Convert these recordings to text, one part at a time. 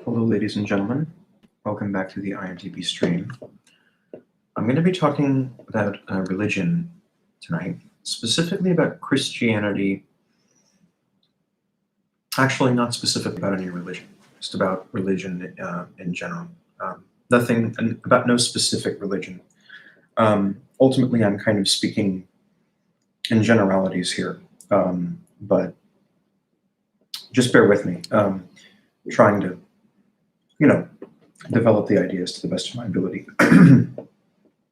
Hello, ladies and gentlemen. Welcome back to the INTP stream. I'm going to be talking about religion tonight, specifically about Christianity. Actually, not specific about any religion, just about religion in general. Nothing about no specific religion. Ultimately, I'm kind of speaking in generalities here, but just bear with me. Trying to, develop the ideas to the best of my ability.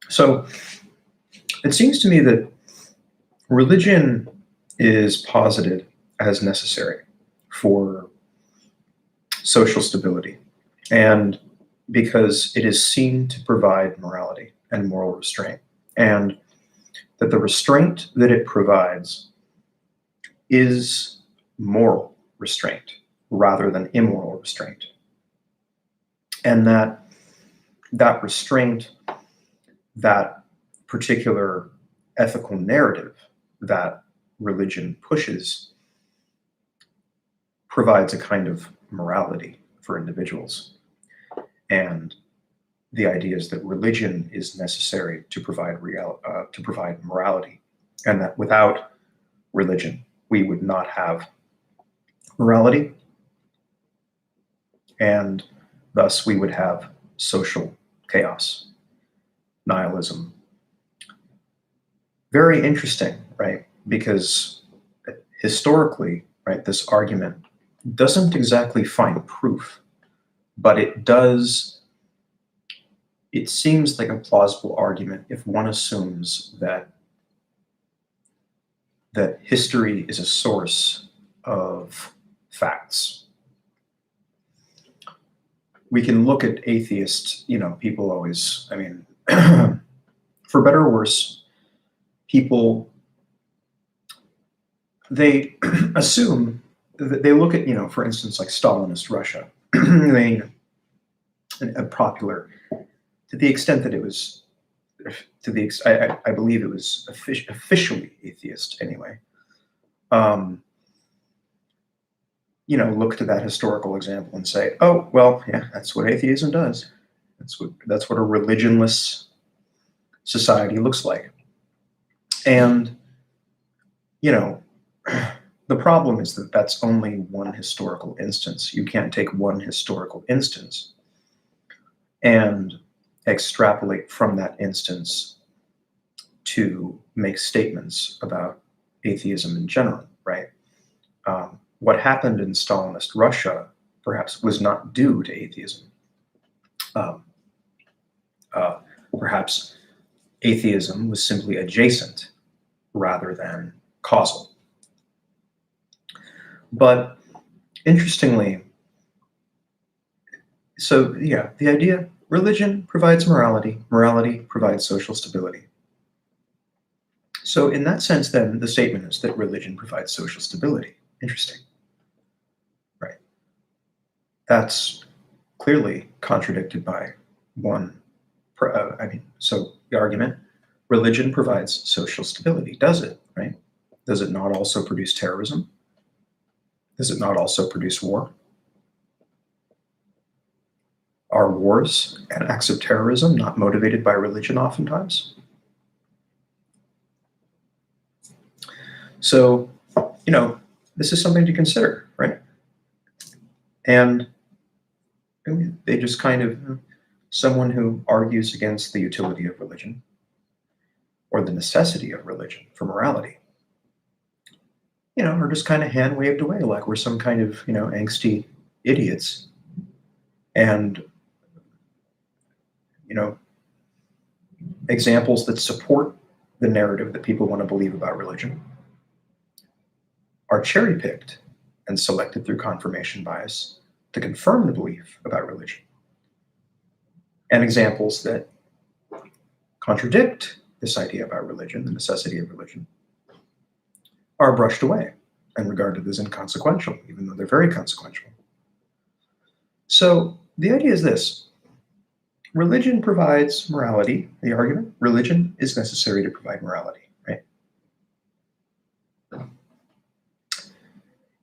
So it seems to me that religion is posited as necessary for social stability, and because it is seen to provide morality and moral restraint, and that the restraint that it provides is moral restraint rather than immoral restraint. And that restraint, that particular ethical narrative that religion pushes, provides a kind of morality for individuals. And the idea is that religion is necessary to provide morality, and that without religion, we would not have morality, and thus we would have social chaos, nihilism. Very interesting, right? Because historically, right, this argument doesn't exactly find proof, but it seems like a plausible argument if one assumes that history is a source of facts. We can look at atheists, people always, for better or worse, people, they assume that they look at, for instance, like Stalinist Russia, popular, to the extent that it was, I believe it was officially atheist anyway. Look to that historical example and say, oh, well, yeah, that's what atheism does. That's what a religionless society looks like. And, the problem is that that's only one historical instance. You can't take one historical instance and extrapolate from that instance to make statements about atheism in general, right? What happened in Stalinist Russia perhaps was not due to atheism. Perhaps atheism was simply adjacent rather than causal. But interestingly, so yeah, the idea, religion provides morality, morality provides social stability. So in that sense, then, the statement is that religion provides social stability. Interesting. Right. That's clearly contradicted by one. So the argument, religion provides social stability. Does it, right? Does it not also produce terrorism? Does it not also produce war? Are wars and acts of terrorism not motivated by religion oftentimes? So, this is something to consider, right? And they just kind of, someone who argues against the utility of religion or the necessity of religion for morality, are just kind of hand waved away like we're some kind of, angsty idiots. And, examples that support the narrative that people want to believe about religion are cherry-picked and selected through confirmation bias to confirm the belief about religion. And examples that contradict this idea about religion, the necessity of religion, are brushed away and regarded as inconsequential, even though they're very consequential. So the idea is this. Religion provides morality, the argument. Religion is necessary to provide morality, right?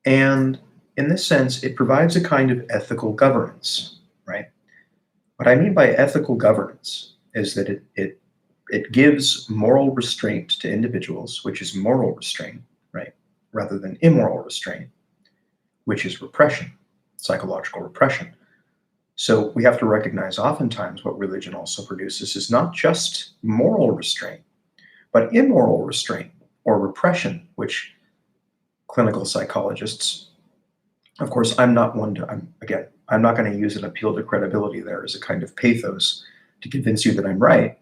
And in this sense, it provides a kind of ethical governance, right? What I mean by ethical governance is that it gives moral restraint to individuals, which is moral restraint, right? Rather than immoral restraint, which is repression, psychological repression. So we have to recognize oftentimes what religion also produces is not just moral restraint, but immoral restraint or repression, which clinical psychologists, of course, I'm not one to, I'm not going to use an appeal to credibility there as a kind of pathos to convince you that I'm right.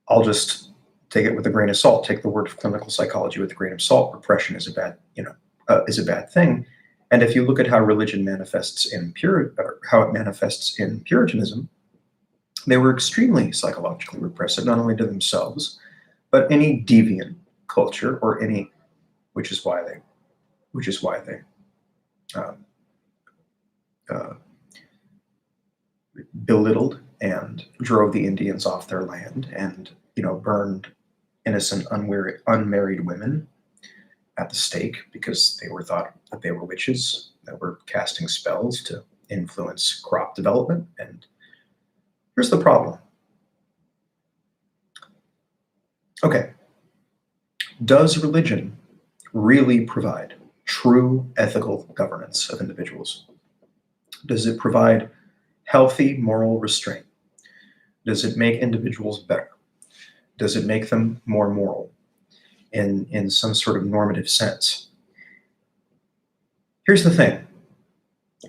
I'll just take it with a grain of salt, take the word of clinical psychology with a grain of salt. Repression is a bad thing. And if you look at how religion manifests in how it manifests in Puritanism, they were extremely psychologically repressive, not only to themselves, but any deviant culture or any, which is why they belittled and drove the Indians off their land, and burned innocent unmarried women at the stake because they were thought that they were witches that were casting spells to influence crop development. And here's the problem. Okay, does religion really provide true ethical governance of individuals? Does it provide healthy moral restraint? Does it make individuals better? Does it make them more moral in some sort of normative sense? Here's the thing.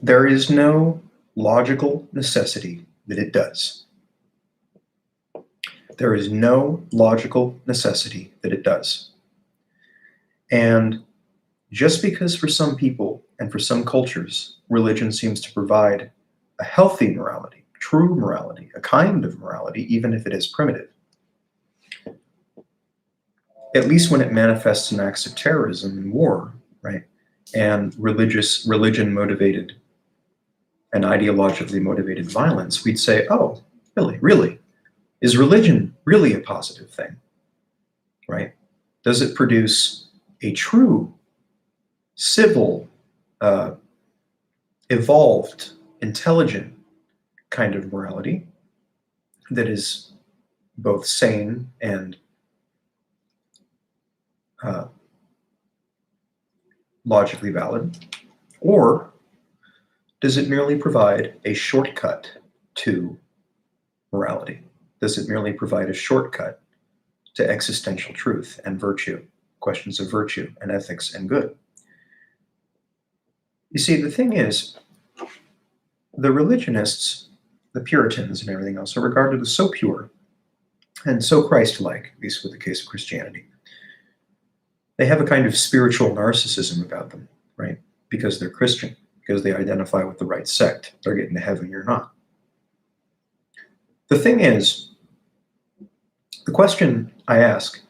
There is no logical necessity that it does. There is no logical necessity that it does. And just because for some people and for some cultures, religion seems to provide a healthy morality, true morality, a kind of morality, even if it is primitive, at least when it manifests in acts of terrorism and war, right? And religion motivated and ideologically motivated violence, we'd say, oh, really? Is religion really a positive thing, right? Does it produce a true, civil, evolved, intelligent kind of morality that is both sane and logically valid? Or does it merely provide a shortcut to morality? Does it merely provide a shortcut to existential truth and virtue, questions of virtue and ethics and good? You see, the thing is, the religionists, the Puritans and everything else, are regarded as so pure and so Christ-like, at least with the case of Christianity. They have a kind of spiritual narcissism about them, right? Because they're Christian, because they identify with the right sect. They're getting to heaven, you're not. The thing is, the question I ask,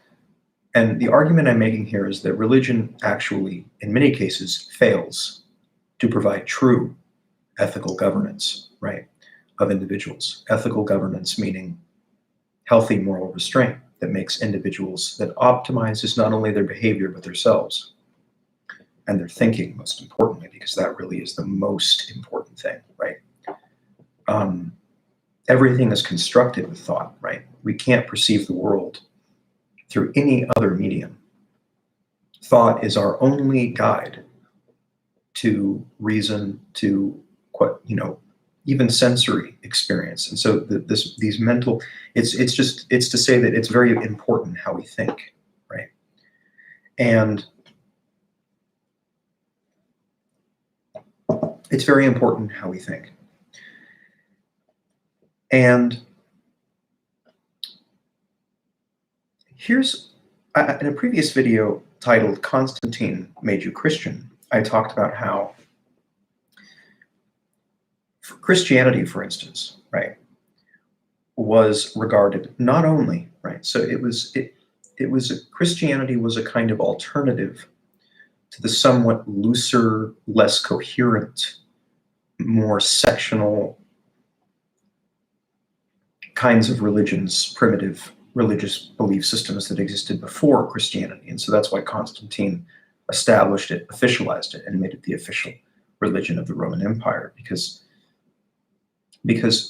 and the argument I'm making here, is that religion actually, in many cases, fails to provide true ethical governance, right, of individuals. Ethical governance meaning healthy moral restraint that makes individuals, that optimizes not only their behavior, but themselves and their thinking, most importantly, because that really is the most important thing, right? Everything is constructed with thought, right? We can't perceive the world through any other medium. Thought is our only guide to reason, to even sensory experience. And so these mental, it's to say that it's very important how we think, right? And it's very important how we think. And here's, in a previous video titled "Constantine Made You Christian," I talked about how Christianity, for instance, right, was regarded not only, right, so Christianity was a kind of alternative to the somewhat looser, less coherent, more sectional kinds of religions, primitive religious belief systems that existed before Christianity. And so that's why Constantine established it, officialized it, and made it the official religion of the Roman Empire, because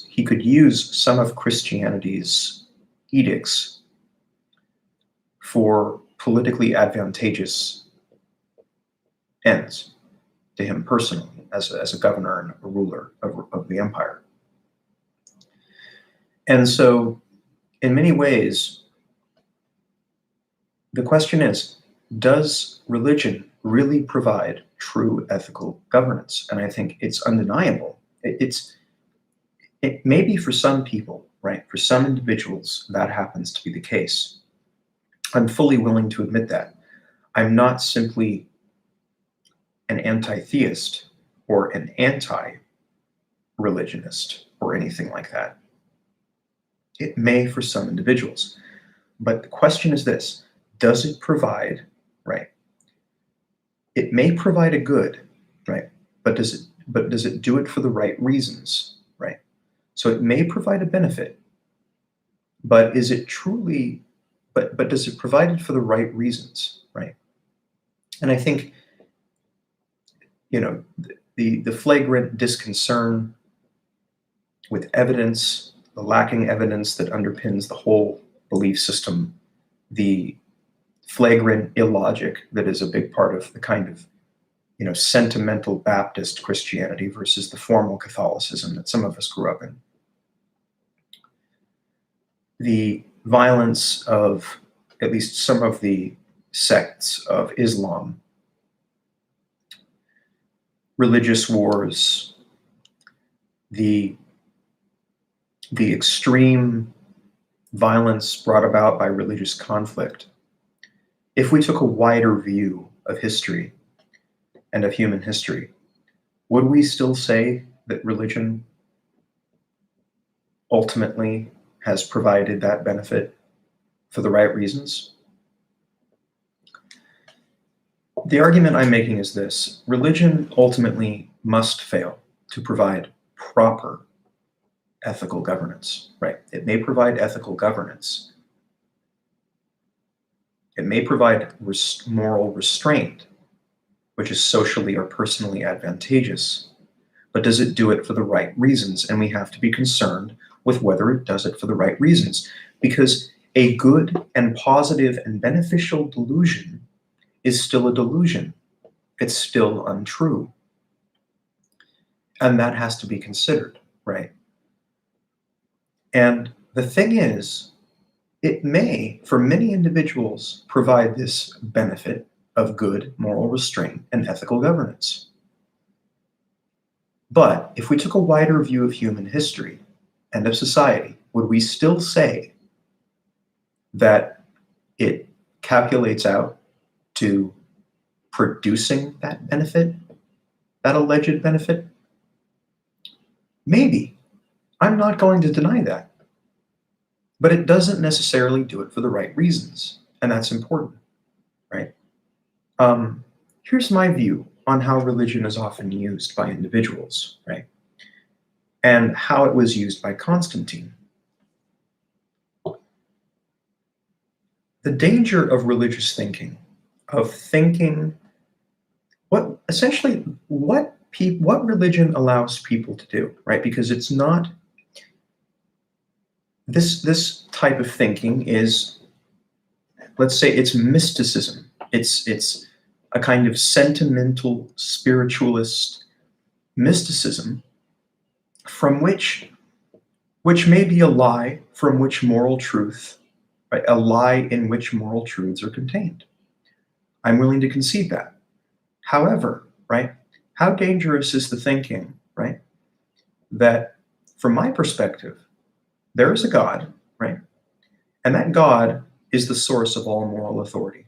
he could use some of Christianity's edicts for politically advantageous ends to him personally, as a governor and a ruler of the empire. And so, in many ways, the question is, does religion really provide true ethical governance? And I think it's undeniable. It may be for some people, right? For some individuals, that happens to be the case. I'm fully willing to admit that. I'm not simply an anti-theist or an anti-religionist or anything like that. It may for some individuals. But the question is this: does it provide, right? It may provide a good, right? But does it do it for the right reasons, right? So it may provide a benefit, but is it truly, but does it provide it for the right reasons, right? And I think, the flagrant disconcern with evidence, the lacking evidence that underpins the whole belief system, the flagrant illogic that is a big part of the kind of, sentimental Baptist Christianity versus the formal Catholicism that some of us grew up in. The violence of at least some of the sects of Islam, religious wars, the extreme violence brought about by religious conflict. If we took a wider view of history and of human history, would we still say that religion ultimately has provided that benefit for the right reasons? The argument I'm making is this: religion ultimately must fail to provide proper ethical governance, right? It may provide ethical governance. It may provide moral restraint, which is socially or personally advantageous, but does it do it for the right reasons? And we have to be concerned with whether it does it for the right reasons, because a good and positive and beneficial delusion is still a delusion. It's still untrue. And that has to be considered, right? And the thing is, it may, for many individuals, provide this benefit of good moral restraint and ethical governance. But if we took a wider view of human history and of society, would we still say that it calculates out to producing that benefit, that alleged benefit? Maybe. I'm not going to deny that. But it doesn't necessarily do it for the right reasons, and that's important, right? Here's my view on how religion is often used by individuals, right? And how it was used by Constantine. The danger of religious thinking, of thinking what religion allows people to do, right? Because it's not, this type of thinking is, let's say, it's mysticism. It's a kind of sentimental spiritualist mysticism from which may be a lie from which moral truth, right? A lie in which moral truths are contained. I'm willing to concede that. However, right, how dangerous is the thinking, right, that from my perspective, there is a God, right, and that God is the source of all moral authority.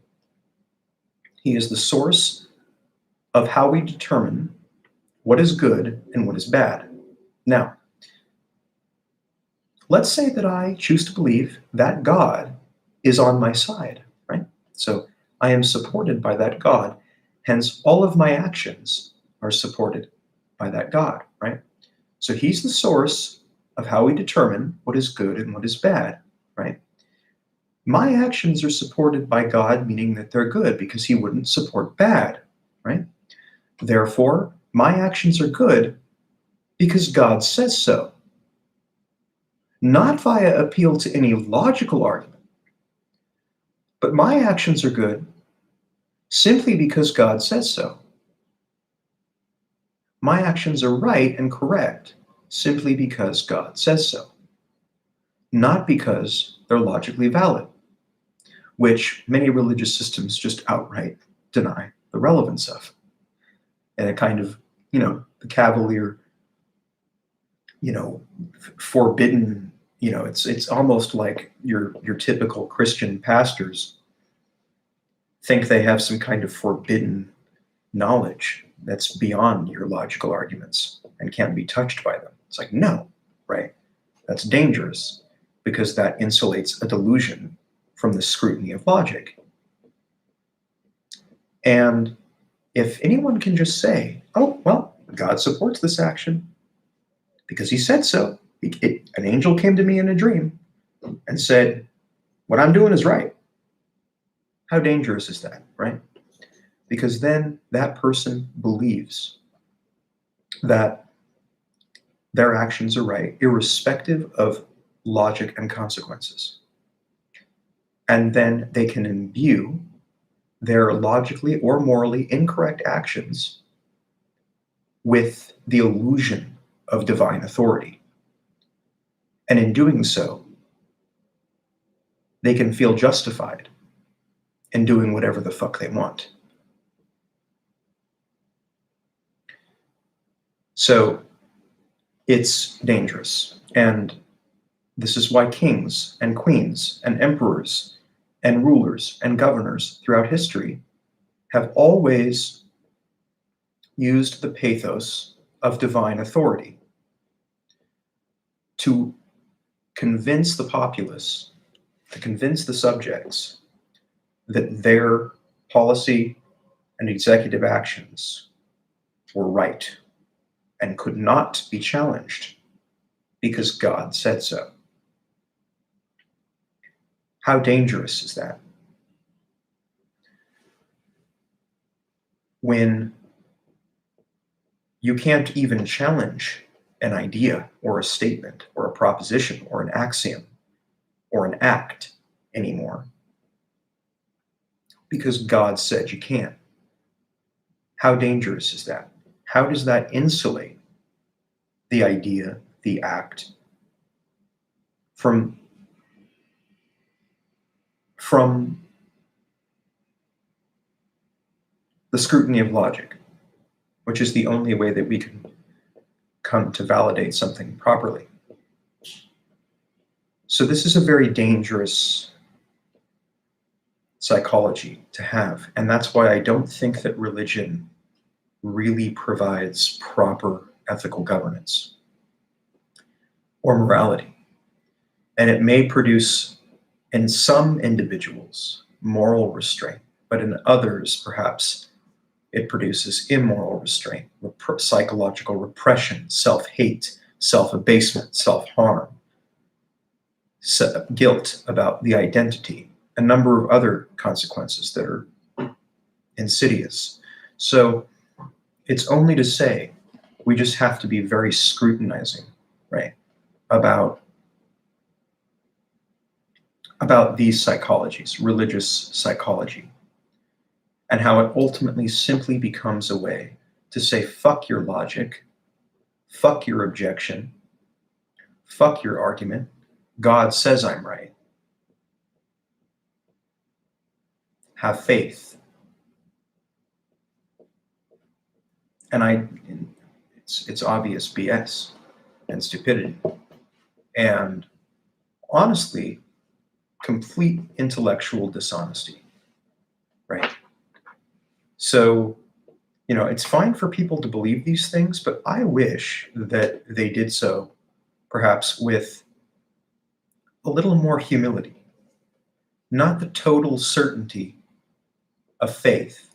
He is the source of how we determine what is good and what is bad. Now, let's say that I choose to believe that God is on my side, right? So I am supported by that God. Hence, all of my actions are supported by that God, right? So he's the source of how we determine what is good and what is bad, right? My actions are supported by God, meaning that they're good, because he wouldn't support bad, right? Therefore, my actions are good because God says so. Not via appeal to any logical argument, but my actions are good simply because God says so. My actions are right and correct simply because God says so, not because they're logically valid, which many religious systems just outright deny the relevance of. And a kind of, the cavalier, forbidden, it's almost like your typical Christian pastors think they have some kind of forbidden knowledge that's beyond your logical arguments and can't be touched by them. It's like, no, right? That's dangerous because that insulates a delusion from the scrutiny of logic. And if anyone can just say, oh, well, God supports this action because he said so. An angel came to me in a dream and said, what I'm doing is right. How dangerous is that, right? Because then that person believes that their actions are right, irrespective of logic and consequences. And then they can imbue their logically or morally incorrect actions with the illusion of divine authority. And in doing so, they can feel justified in doing whatever the fuck they want. So it's dangerous. And this is why kings and queens and emperors and rulers and governors throughout history have always used the pathos of divine authority to convince the populace, to convince the subjects that their policy and executive actions were right and could not be challenged because God said so. How dangerous is that? When you can't even challenge an idea or a statement or a proposition or an axiom or an act anymore because God said you can. How dangerous is that? How does that insulate the idea, the act, from the scrutiny of logic, which is the only way that we can come to validate something properly? So this is a very dangerous psychology to have, and that's why I don't think that religion really provides proper ethical governance or morality. And it may produce, in some individuals, moral restraint, but in others, perhaps, it produces immoral restraint, psychological repression, self-hate, self-abasement, self-harm, guilt about the identity, a number of other consequences that are insidious. So it's only to say we just have to be very scrutinizing, right, about these psychologies, religious psychology, and how it ultimately simply becomes a way to say, fuck your logic, fuck your objection, fuck your argument. God says I'm right. Have faith. And it's obvious BS and stupidity. And honestly, complete intellectual dishonesty, right? So, it's fine for people to believe these things, but I wish that they did so perhaps with a little more humility, not the total certainty of faith.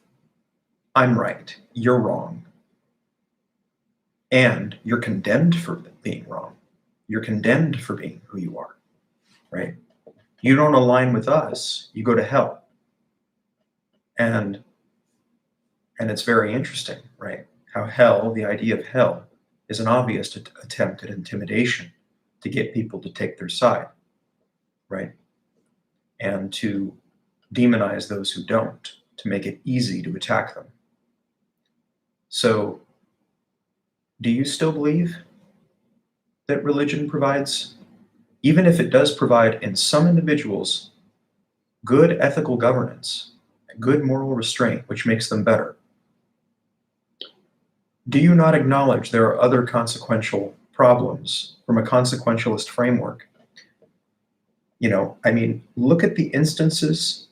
I'm right, you're wrong, and you're condemned for being wrong. You're condemned for being who you are, right? You don't align with us, you go to hell. And it's very interesting, right? How hell, the idea of hell, is an obvious attempt at intimidation to get people to take their side, right? And to demonize those who don't, to make it easy to attack them. So, do you still believe that religion provides, even if it does provide in some individuals, good ethical governance, good moral restraint, which makes them better? Do you not acknowledge there are other consequential problems from a consequentialist framework? Look at the instances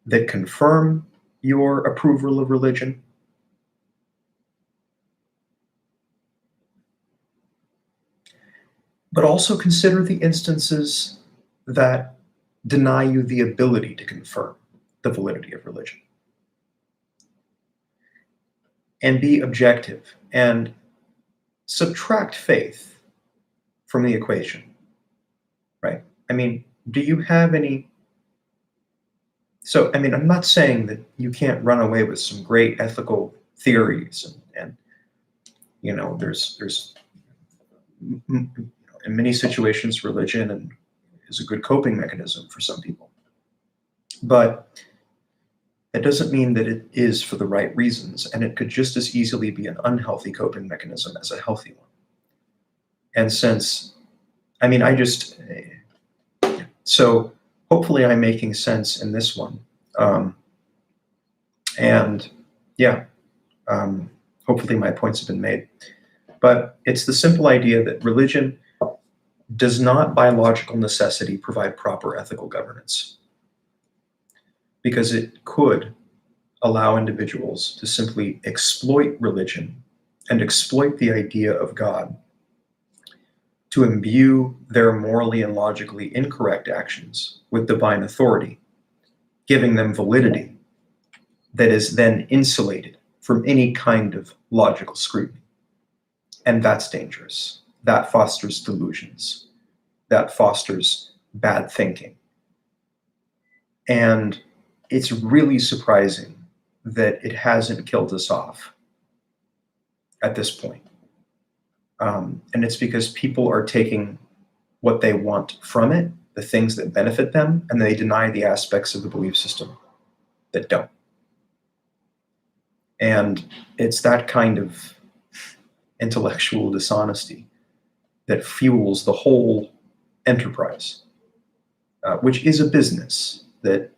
that confirm your approval of religion. But also consider the instances that deny you the ability to confirm the validity of religion. And be objective and subtract faith from the equation, right? Do you have any? So, I'm not saying that you can't run away with some great ethical theories, and there's in many situations, religion is a good coping mechanism for some people. But that doesn't mean that it is for the right reasons, and it could just as easily be an unhealthy coping mechanism as a healthy one. And since, so hopefully I'm making sense in this one. Hopefully my points have been made. But it's the simple idea that religion does not, by logical necessity, provide proper ethical governance, because it could allow individuals to simply exploit religion and exploit the idea of God to imbue their morally and logically incorrect actions with divine authority, giving them validity that is then insulated from any kind of logical scrutiny. And that's dangerous. That fosters delusions. That fosters bad thinking. And it's really surprising that it hasn't killed us off at this point. And it's because people are taking what they want from it, the things that benefit them, and they deny the aspects of the belief system that don't. And it's that kind of intellectual dishonesty that fuels the whole enterprise, which is a business that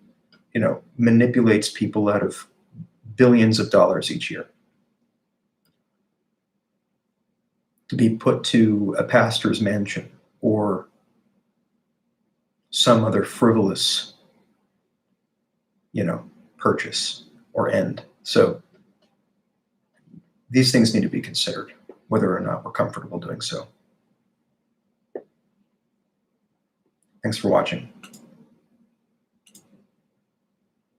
manipulates people out of billions of dollars each year to be put to a pastor's mansion or some other frivolous, purchase or end. So these things need to be considered, whether or not we're comfortable doing so. Thanks for watching.